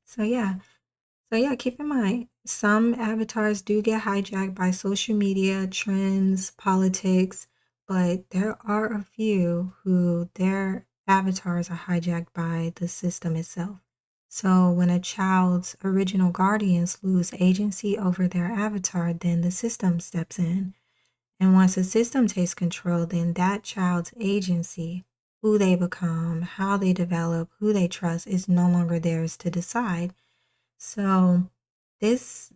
So yeah. So yeah, keep in mind, some avatars do get hijacked by social media, trends, politics, but there are a few who their avatars are hijacked by the system itself. So when a child's original guardians lose agency over their avatar, then the system steps in. And once the system takes control, then that child's agency, who they become, how they develop, who they trust, is no longer theirs to decide. So, this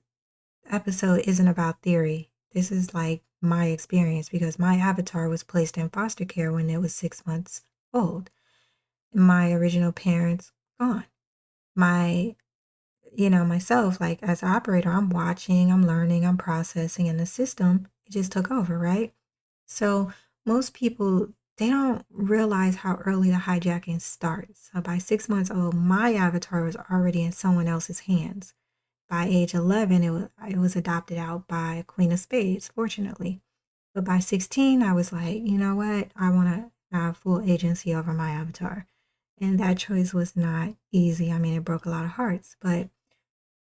episode isn't about theory. This is like my experience because my avatar was placed in foster care when it was 6 months old. My original parents gone. My, myself, like as an operator, I'm watching, I'm learning, I'm processing, and the system, it just took over, right? So, most people, they don't realize how early the hijacking starts. So, by 6 months old, my avatar was already in someone else's hands. By age 11, it was adopted out by Queen of Spades, fortunately. But by 16, I was like, you know what? I want to have full agency over my avatar. And that choice was not easy. I mean, it broke a lot of hearts, but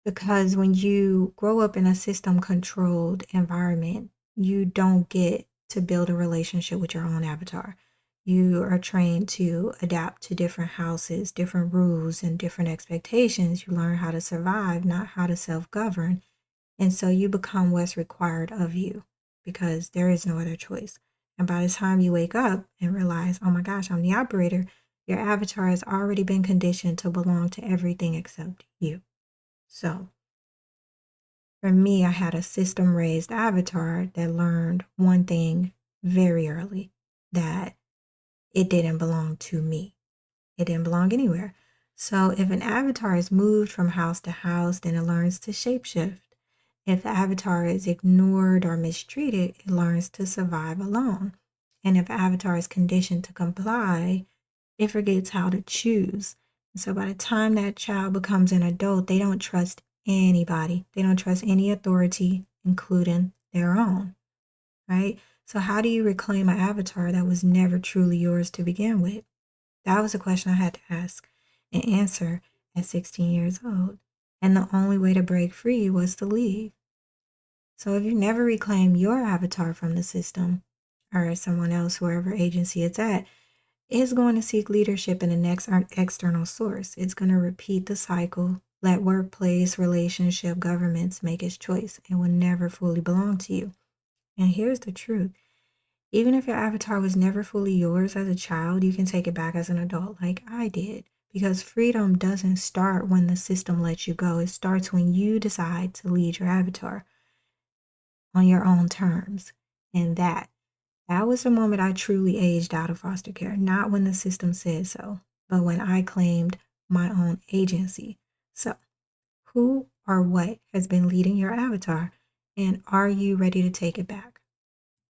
because when you grow up in a system controlled environment, you don't get to build a relationship with your own avatar. You are trained to adapt to different houses, different rules, and different expectations. You learn how to survive, not how to self govern. And so you become what's required of you because there is no other choice. And by the time you wake up and realize, oh my gosh, I'm the operator, your avatar has already been conditioned to belong to everything except you. So, for me, I had a system raised avatar that learned one thing very early, that it didn't belong to me. It didn't belong anywhere. So if an avatar is moved from house to house, then it learns to shapeshift. If the avatar is ignored or mistreated, it learns to survive alone. And if avatar is conditioned to comply, it forgets how to choose. And so by the time that child becomes an adult, they don't trust anybody. They don't trust any authority, including their own, right? So how do you reclaim an avatar that was never truly yours to begin with? That was a question I had to ask and answer at 16 years old. And the only way to break free was to leave. So if you never reclaim your avatar from the system or someone else, wherever agency it's at, is going to seek leadership in the next external source. It's going to repeat the cycle, let workplace, relationship, governments make its choice. It will never fully belong to you. And here's the truth. Even if your avatar was never fully yours as a child, you can take it back as an adult like I did. Because freedom doesn't start when the system lets you go. It starts when you decide to lead your avatar on your own terms. And that was the moment I truly aged out of foster care, not when the system said so, but when I claimed my own agency. So, who or what has been leading your avatar? And are you ready to take it back?